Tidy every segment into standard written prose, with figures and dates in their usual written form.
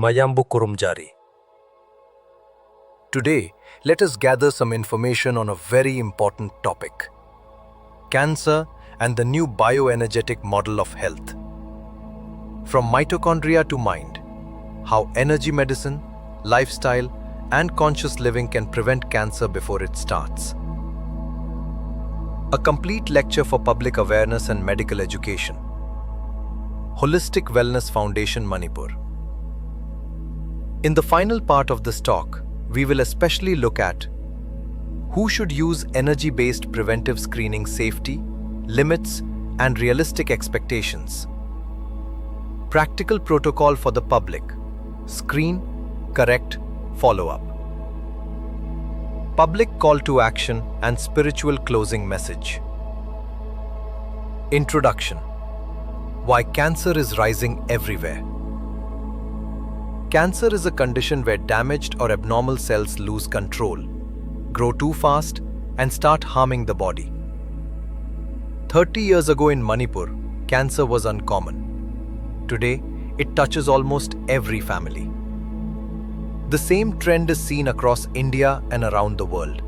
Mayambu Kurumjari. Today, let us gather some information on a very important topic: cancer and the new bioenergetic model of health. From mitochondria to mind, how energy medicine, lifestyle, and conscious living can prevent cancer before it starts. A complete lecture for public awareness and medical education. Holistic Wellness Foundation, Manipur. In the final part of this talk, we will especially look at who should use energy-based preventive screening, safety, limits, and realistic expectations. Practical protocol for the public. Screen, correct, follow-up. Public call to action and spiritual closing message. Introduction. Why cancer is rising everywhere. Cancer is a condition where damaged or abnormal cells lose control, grow too fast, and start harming the body. 30 years ago in Manipur, cancer was uncommon. Today, it touches almost every family. The same trend is seen across India and around the world.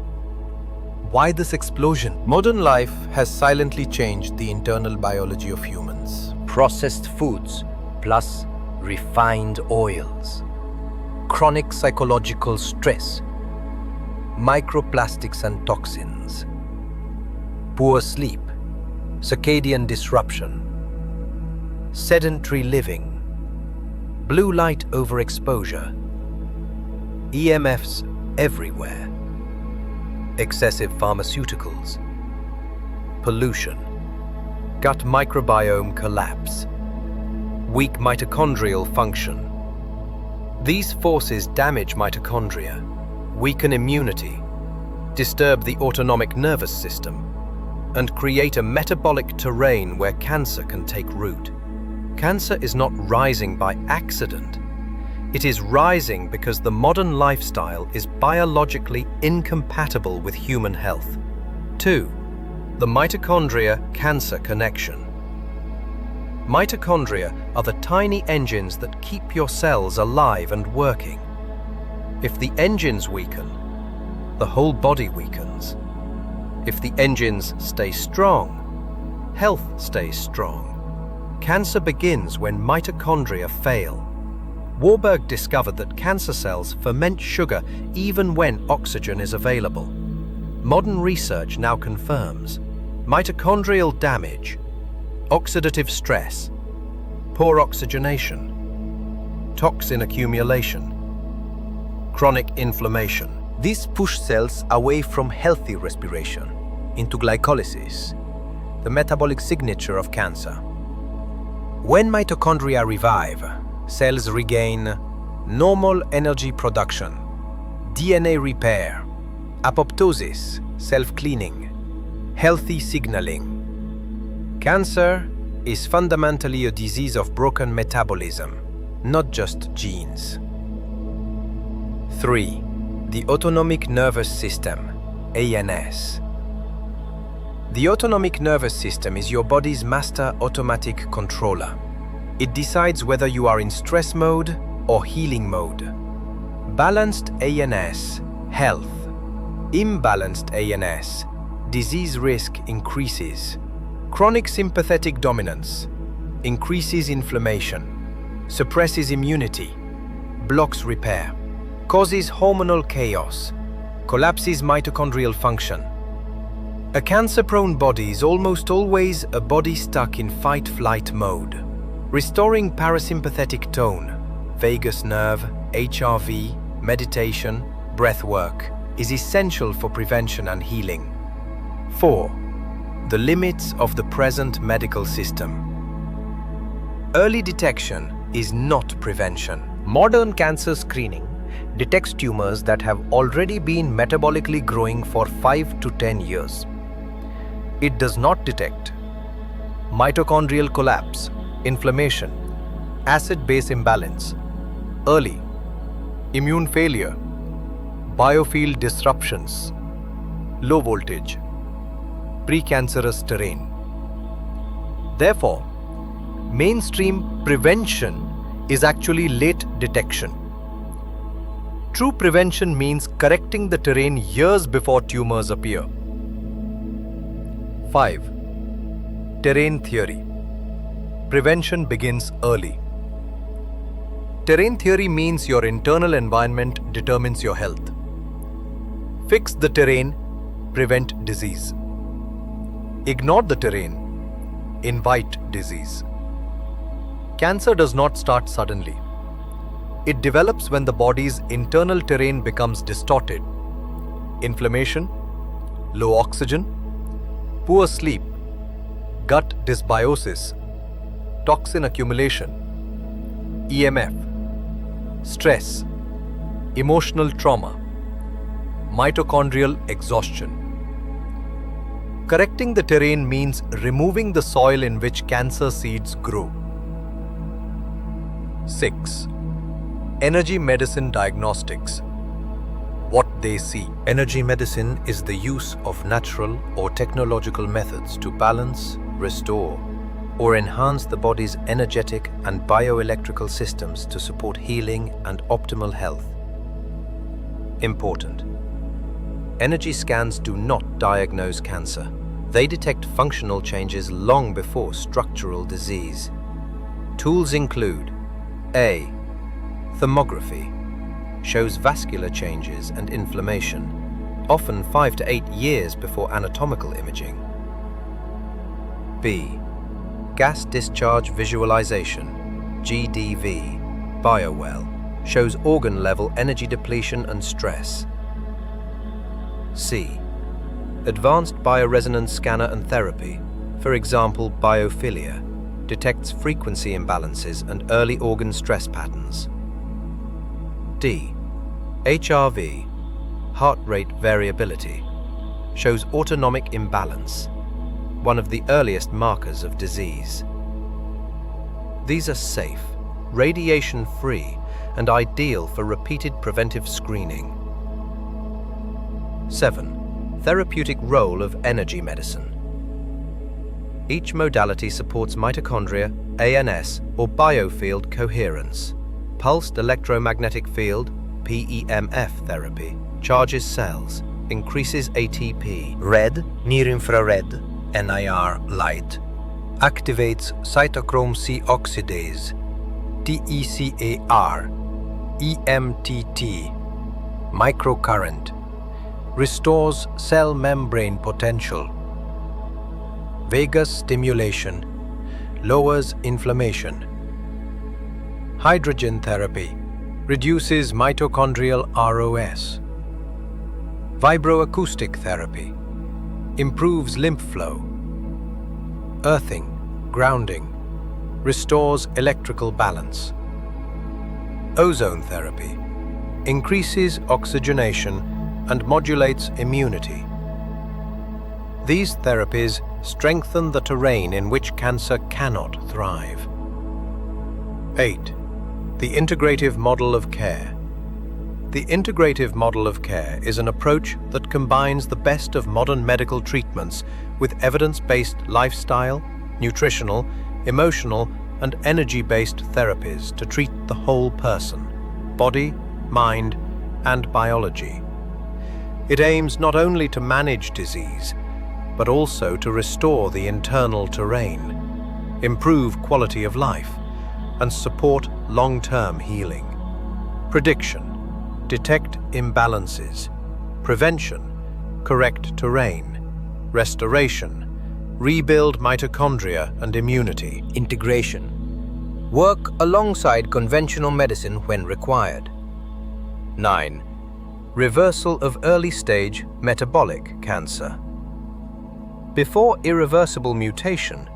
Why this explosion? Modern life has silently changed the internal biology of humans. Processed foods plus refined oils. Chronic psychological stress. Microplastics and toxins. Poor sleep. Circadian disruption. Sedentary living. Blue light overexposure. EMFs everywhere. Excessive pharmaceuticals. Pollution. Gut microbiome collapse. Weak mitochondrial function. These forces damage mitochondria, weaken immunity, disturb the autonomic nervous system, and create a metabolic terrain where cancer can take root. Cancer is not rising by accident. It is rising because the modern lifestyle is biologically incompatible with human health. 2. The mitochondria-cancer connection. Mitochondria are the tiny engines that keep your cells alive and working. If the engines weaken, the whole body weakens. If the engines stay strong, health stays strong. Cancer begins when mitochondria fail. Warburg discovered that cancer cells ferment sugar even when oxygen is available. Modern research now confirms mitochondrial damage, oxidative stress, poor oxygenation, toxin accumulation, chronic inflammation. These push cells away from healthy respiration into glycolysis, the metabolic signature of cancer. When mitochondria revive, cells regain normal energy production, DNA repair, apoptosis, self-cleaning, healthy signaling. Cancer is fundamentally a disease of broken metabolism, not just genes. 3. The autonomic nervous system, ANS. The autonomic nervous system is your body's master automatic controller. It decides whether you are in stress mode or healing mode. Balanced ANS, health. Imbalanced ANS, disease risk increases. Chronic sympathetic dominance increases inflammation, suppresses immunity, blocks repair, causes hormonal chaos, collapses mitochondrial function. A cancer-prone body is almost always a body stuck in fight-flight mode. Restoring parasympathetic tone, vagus nerve, HRV, meditation, breath work is essential for prevention and healing. 4. The limits of the present medical system. Early detection is not prevention. Modern cancer screening detects tumors that have already been metabolically growing for 5 to 10 years. It does not detect mitochondrial collapse, inflammation, acid-base imbalance, early immune failure, biofield disruptions, low voltage, precancerous terrain. Therefore, mainstream prevention is actually late detection. True prevention means correcting the terrain years before tumors appear. 5. Terrain theory. Prevention begins early. Terrain theory means your internal environment determines your health. Fix the terrain, prevent disease. Ignore the terrain, invite disease. Cancer does not start suddenly. It develops when the body's internal terrain becomes distorted. Inflammation, low oxygen, poor sleep, gut dysbiosis, toxin accumulation, EMF, stress, emotional trauma, mitochondrial exhaustion. Correcting the terrain means removing the soil in which cancer seeds grow. 6. Energy medicine diagnostics. What they see. Energy medicine is the use of natural or technological methods to balance, restore, or enhance the body's energetic and bioelectrical systems to support healing and optimal health. Important. Energy scans do not diagnose cancer. They detect functional changes long before structural disease. Tools include A. Thermography. Shows vascular changes and inflammation, often 5 to 8 years before anatomical imaging. B. Gas discharge visualization, GDV, biowell, shows organ-level energy depletion and stress. C. Advanced bioresonance scanner and therapy, for example biophilia, detects frequency imbalances and early organ stress patterns. D. HRV, heart rate variability, shows autonomic imbalance, one of the earliest markers of disease. These are safe, radiation-free, and ideal for repeated preventive screening. 7. Therapeutic role of energy medicine. Each modality supports mitochondria, ANS, or biofield coherence. Pulsed electromagnetic field, PEMF therapy, charges cells, increases ATP. Red, near-infrared, NIR light, activates cytochrome C oxidase, TECAR, EMTT, microcurrent, restores cell membrane potential. Vagus stimulation, lowers inflammation. Hydrogen therapy, reduces mitochondrial ROS. Vibroacoustic therapy, improves lymph flow. Earthing, grounding, restores electrical balance. Ozone therapy, increases oxygenation and modulates immunity. These therapies strengthen the terrain in which cancer cannot thrive. 8. The integrative model of care. The integrative model of care is an approach that combines the best of modern medical treatments with evidence-based lifestyle, nutritional, emotional, and energy-based therapies to treat the whole person, body, mind, and biology. It aims not only to manage disease, but also to restore the internal terrain, improve quality of life, and support long-term healing. Prediction. Detect imbalances. Prevention. Correct terrain. Restoration. Rebuild mitochondria and immunity. Integration. Work alongside conventional medicine when required. 9. Reversal of early-stage metabolic cancer. Before irreversible mutation,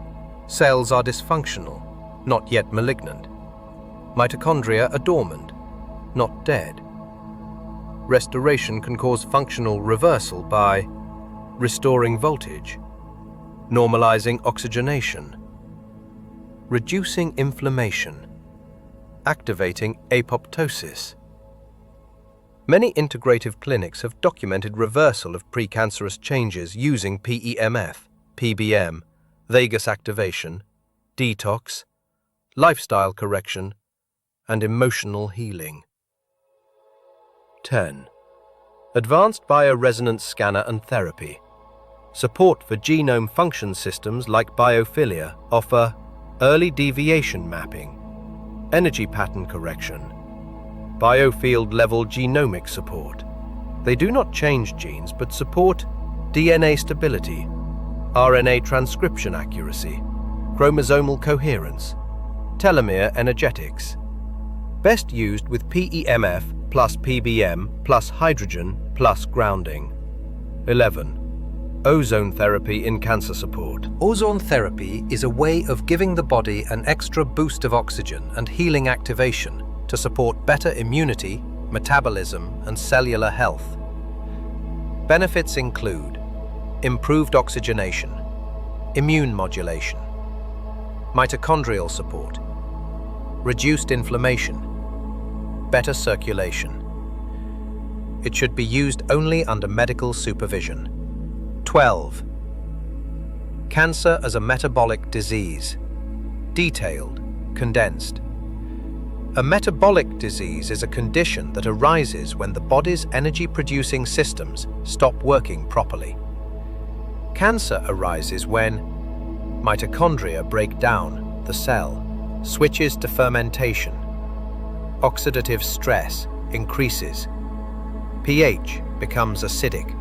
cells are dysfunctional, not yet malignant. Mitochondria are dormant, not dead. Restoration can cause functional reversal by restoring voltage, normalizing oxygenation, reducing inflammation, activating apoptosis. Many integrative clinics have documented reversal of precancerous changes using PEMF, PBM, vagus activation, detox, lifestyle correction, and emotional healing. 10. Advanced bioresonance scanner and therapy. Support for genome function systems like biophilia offer early deviation mapping, energy pattern correction, biofield level genomic support. They do not change genes but support DNA stability, RNA transcription accuracy, chromosomal coherence, telomere energetics. Best used with PEMF plus PBM plus hydrogen plus grounding. 11. Ozone therapy in cancer support. Ozone therapy is a way of giving the body an extra boost of oxygen and healing activation to support better immunity, metabolism, and cellular health. Benefits include improved oxygenation, immune modulation, mitochondrial support, reduced inflammation, better circulation. It should be used only under medical supervision. 12. Cancer as a metabolic disease. Detailed, condensed. A metabolic disease is a condition that arises when the body's energy-producing systems stop working properly. Cancer arises when mitochondria break down the cell, switches to fermentation, oxidative stress increases, pH becomes acidic,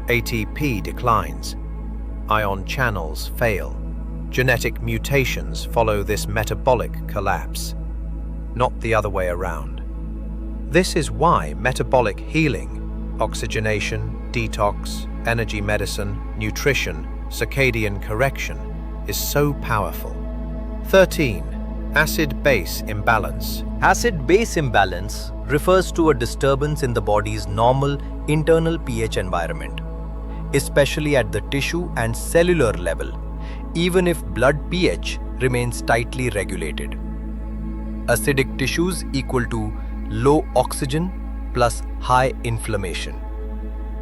ATP declines, ion channels fail. Genetic mutations follow this metabolic collapse, not the other way around. This is why metabolic healing, oxygenation, detox, energy medicine, nutrition, circadian correction is so powerful. 13. Acid-base imbalance. Acid-base imbalance refers to a disturbance in the body's normal internal pH environment, especially at the tissue and cellular level, even if blood pH remains tightly regulated. Acidic tissues equal to low oxygen plus high inflammation.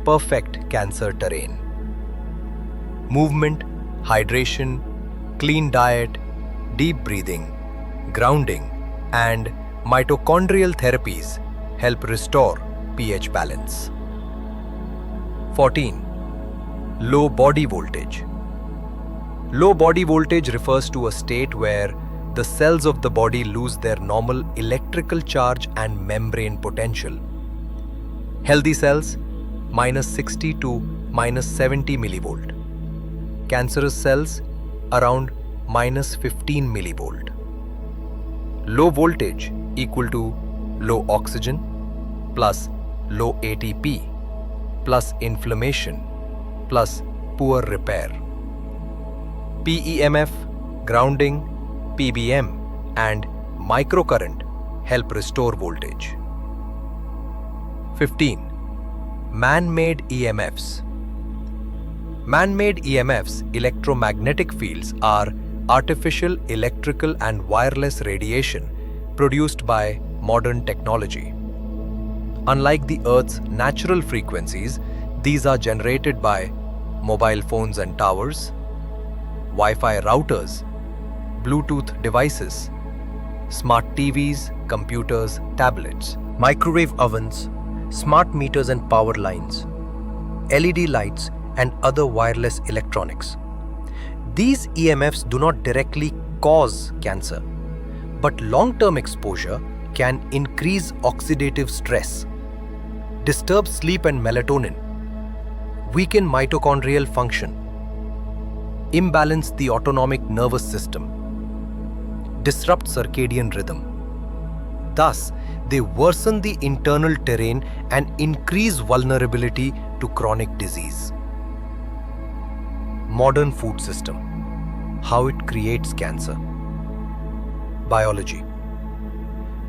Perfect cancer terrain. Movement, hydration, clean diet, deep breathing, grounding, and mitochondrial therapies help restore pH balance. 14. Low body voltage. Low body voltage refers to a state where the cells of the body lose their normal electrical charge and membrane potential. Healthy cells, -60 to -70 millivolt. Cancerous cells, around -15 millivolt. Low voltage equal to low oxygen plus low ATP plus inflammation plus poor repair. PEMF, grounding, PBM, and microcurrent help restore voltage. 15. Man-made EMFs. Man-made EMFs, electromagnetic fields, are artificial electrical and wireless radiation produced by modern technology. Unlike the Earth's natural frequencies, these are generated by mobile phones and towers, Wi-Fi routers, Bluetooth devices, smart TVs, computers, tablets, microwave ovens, smart meters and power lines, LED lights, and other wireless electronics. These EMFs do not directly cause cancer, but long-term exposure can increase oxidative stress, disturb sleep and melatonin, weaken mitochondrial function, imbalance the autonomic nervous system, disrupt circadian rhythm. Thus, they worsen the internal terrain and increase vulnerability to chronic disease. Modern food system. How it creates cancer. Biology.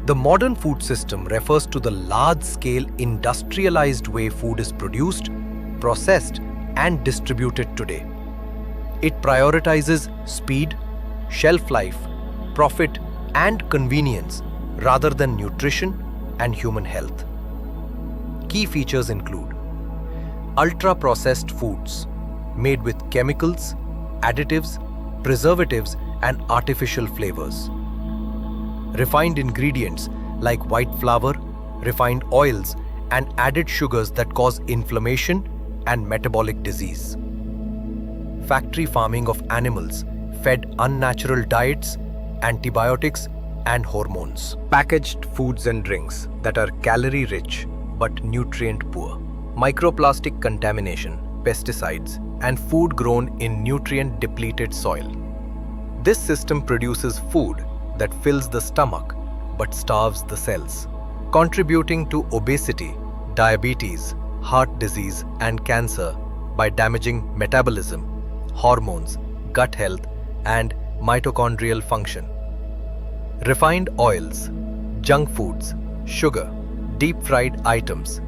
The modern food system refers to the large-scale industrialized way food is produced, processed, and distributed today. It prioritizes speed, shelf life, profit, and convenience rather than nutrition and human health. Key features include ultra-processed foods made with chemicals, additives, preservatives, and artificial flavors. refined ingredients like white flour, refined oils, and added sugars that cause inflammation and metabolic disease. Factory farming of animals fed unnatural diets, antibiotics, and hormones. Packaged foods and drinks that are calorie-rich but nutrient-poor. Microplastic contamination, pesticides, and food grown in nutrient-depleted soil. This system produces food that fills the stomach but starves the cells, contributing to obesity, diabetes, heart disease, and cancer by damaging metabolism, hormones, gut health, and mitochondrial function. Refined oils, junk foods, sugar, deep-fried items,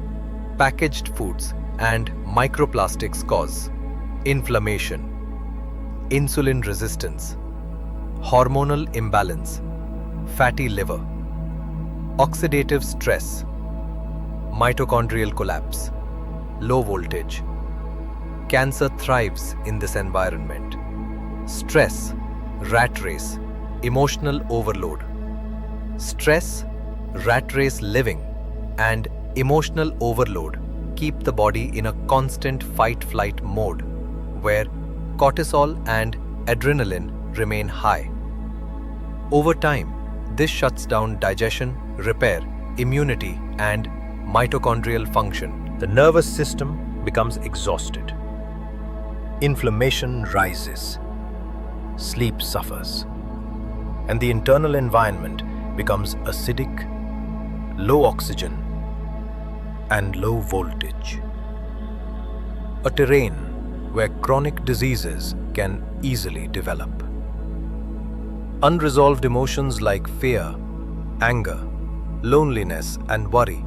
packaged foods, and microplastics cause inflammation, insulin resistance, hormonal imbalance, fatty liver, oxidative stress, mitochondrial collapse, low voltage. Cancer thrives in this environment. Stress, rat race, emotional overload. Stress, rat race living, and emotional overload keep the body in a constant fight-flight mode where cortisol and adrenaline remain high. Over time, this shuts down digestion, repair, immunity, and mitochondrial function. The nervous system becomes exhausted. Inflammation rises. Sleep suffers. And the internal environment becomes acidic, low oxygen, and low voltage. A terrain where chronic diseases can easily develop. Unresolved emotions like fear, anger, loneliness, and worry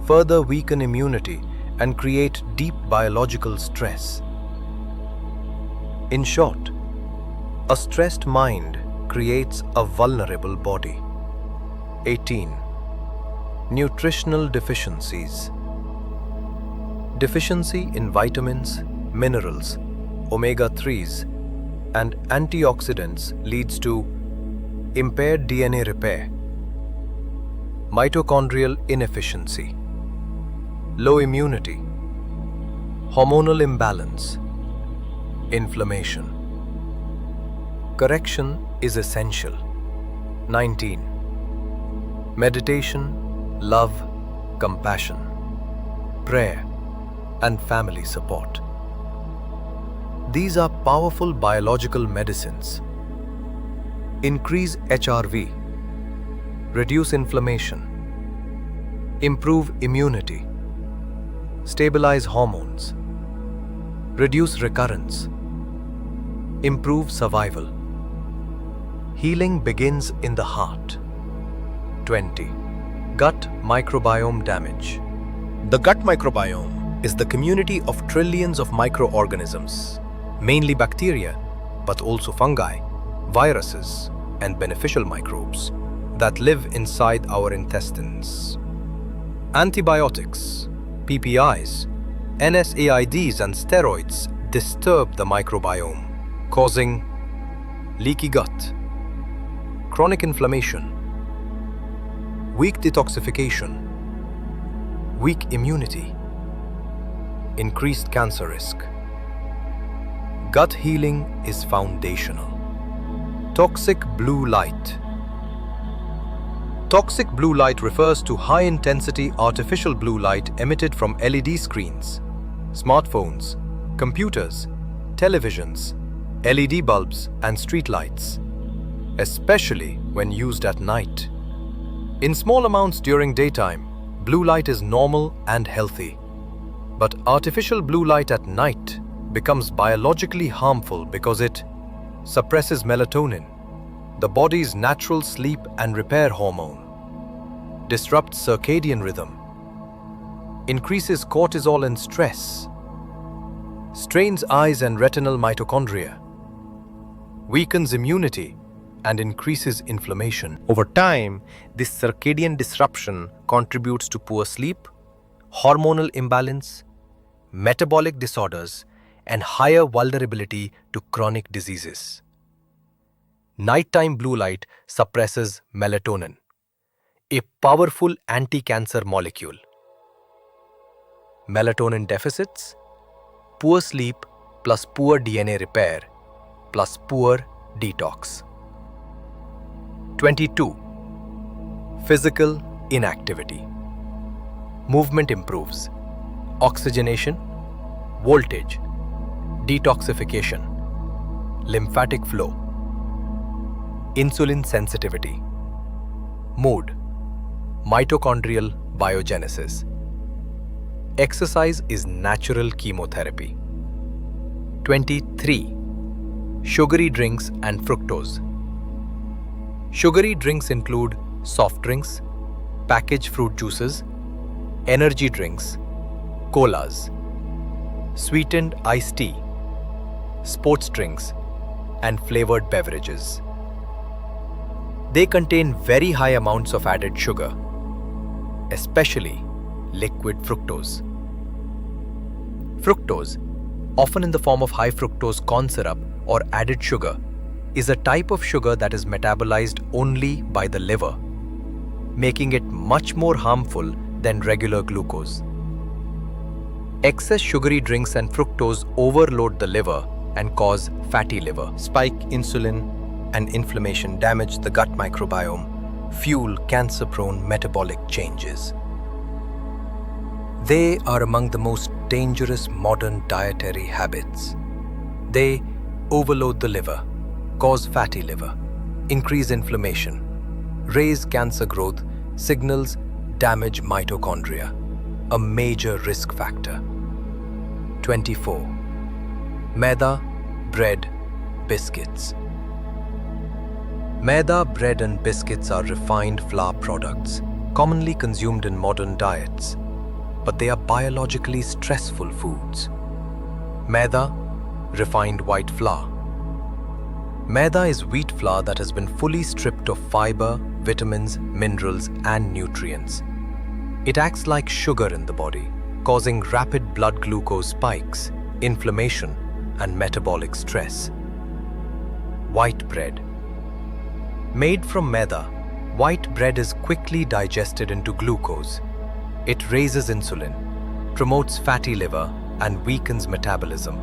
further weaken immunity and create deep biological stress. In short, a stressed mind creates a vulnerable body. 18. Nutritional deficiencies. Deficiency in vitamins, minerals, omega-3s, and antioxidants leads to impaired DNA repair, mitochondrial inefficiency, low immunity, hormonal imbalance, inflammation. Correction is essential. 19. Meditation, love, compassion, prayer, and family support. These are powerful biological medicines. Increase HRV, reduce inflammation, improve immunity, stabilize hormones, reduce recurrence, improve survival. Healing begins in the heart. 20. Gut microbiome damage. The gut microbiome is the community of trillions of microorganisms, mainly bacteria, but also fungi, viruses, and beneficial microbes that live inside our intestines. Antibiotics, PPIs, NSAIDs, and steroids disturb the microbiome, causing leaky gut, chronic inflammation, weak detoxification, weak immunity, increased cancer risk. Gut healing is foundational. Toxic blue light. Toxic blue light refers to high-intensity artificial blue light emitted from LED screens, smartphones, computers, televisions, LED bulbs, and streetlights, especially when used at night. In small amounts during daytime, blue light is normal and healthy. But artificial blue light at night becomes biologically harmful because it suppresses melatonin, the body's natural sleep and repair hormone, disrupts circadian rhythm, increases cortisol and stress, strains eyes and retinal mitochondria, weakens immunity, and increases inflammation. Over time, this circadian disruption contributes to poor sleep, hormonal imbalance, metabolic disorders, and higher vulnerability to chronic diseases. Nighttime blue light suppresses melatonin, a powerful anti-cancer molecule. Melatonin deficits, poor sleep plus poor DNA repair plus poor detox. 22. Physical inactivity. Movement improves. Oxygenation, voltage, detoxification, lymphatic flow. Insulin sensitivity. Mood, mitochondrial biogenesis. Exercise is natural chemotherapy. 23. Sugary drinks and fructose. Sugary drinks include soft drinks, packaged fruit juices, energy drinks, colas, sweetened iced tea, sports drinks, and flavored beverages. They contain very high amounts of added sugar, especially liquid fructose. Fructose, often in the form of high fructose corn syrup or added sugar, is a type of sugar that is metabolized only by the liver, making it much more harmful than regular glucose. Excess sugary drinks and fructose overload the liver and cause fatty liver. Spike insulin and inflammation damage the gut microbiome, fuel cancer-prone metabolic changes. They are among the most dangerous modern dietary habits. They overload the liver, cause fatty liver, increase inflammation, raise cancer growth, signals damage mitochondria, a major risk factor. 24. Maida, bread, biscuits. Maida, bread and biscuits are refined flour products, commonly consumed in modern diets, but they are biologically stressful foods. Maida, refined white flour. Maida is wheat flour that has been fully stripped of fiber, vitamins, minerals, and nutrients. It acts like sugar in the body, causing rapid blood glucose spikes, inflammation, and metabolic stress. White bread. Made from maida, white bread is quickly digested into glucose. It raises insulin, promotes fatty liver, and weakens metabolism,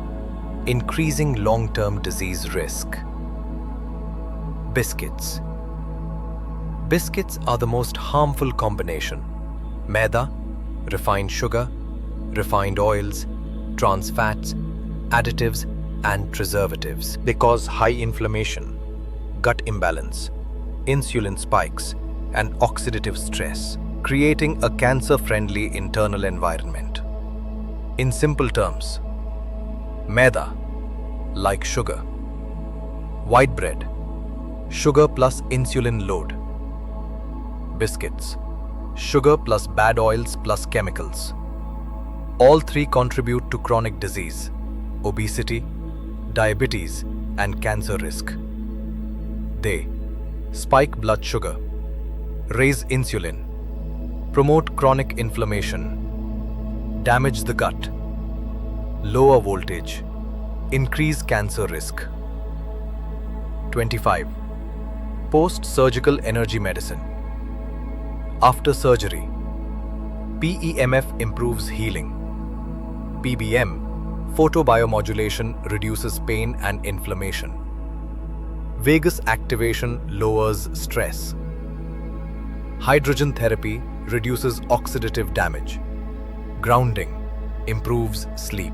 increasing long-term disease risk. Biscuits. Biscuits are the most harmful combination. Maida, refined sugar, refined oils, trans fats, additives, and preservatives. They cause high inflammation, gut imbalance, insulin spikes, and oxidative stress, creating a cancer-friendly internal environment. In simple terms, maida, like sugar. White bread, sugar plus insulin load. Biscuits, sugar plus bad oils plus chemicals. All three contribute to chronic disease, obesity, diabetes, and cancer risk. They spike blood sugar, raise insulin, promote chronic inflammation, damage the gut, lower voltage, increase cancer risk. 25. Post-surgical energy medicine. After surgery, PEMF improves healing. PBM, photobiomodulation, reduces pain and inflammation. Vagus activation lowers stress. Hydrogen therapy reduces oxidative damage. Grounding improves sleep.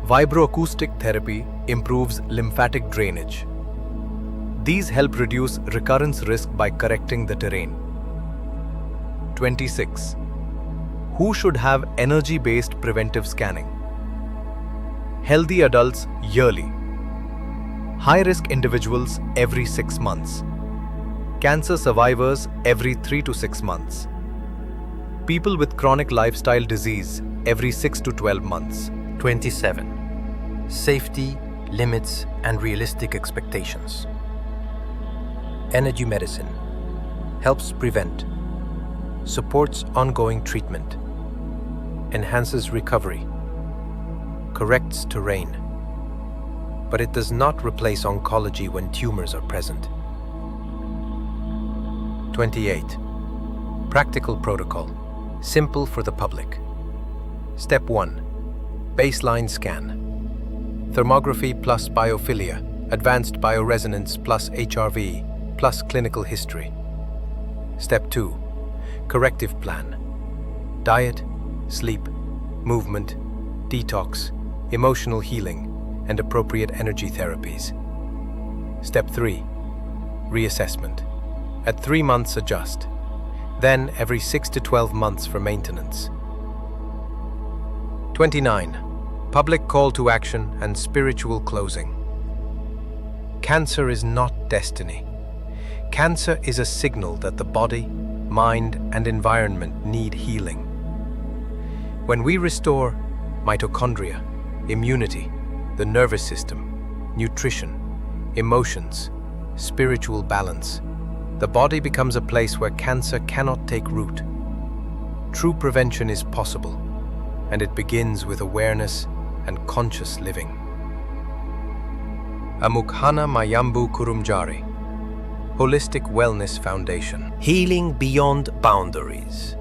Vibroacoustic therapy improves lymphatic drainage. These help reduce recurrence risk by correcting the terrain. 26. Who should have energy-based preventive scanning? Healthy adults yearly. High-risk individuals every 6 months. Cancer survivors every 3 to 6 months. People with chronic lifestyle disease every 6 to 12 months. 27. Safety, limits, and realistic expectations. Energy medicine helps prevent, supports ongoing treatment, enhances recovery, corrects terrain, but it does not replace oncology when tumors are present. 28. Practical protocol. Simple for the public. Step 1. Baseline scan. Thermography plus biophilia, advanced bioresonance plus HRV, plus clinical history. Step 2. Corrective plan. Diet, sleep, movement, detox, emotional healing, and appropriate energy therapies. Step 3. Reassessment. At 3 months, adjust. Then every 6 to 12 months for maintenance. 29. Public call to action and spiritual closing. Cancer is not destiny. Cancer is a signal that the body, mind, and environment need healing. When we restore mitochondria, immunity, the nervous system, nutrition, emotions, spiritual balance, the body becomes a place where cancer cannot take root. True prevention is possible, and it begins with awareness and conscious living. Amukhana Mayambu Kurumjari, Holistic Wellness Foundation. Healing beyond boundaries.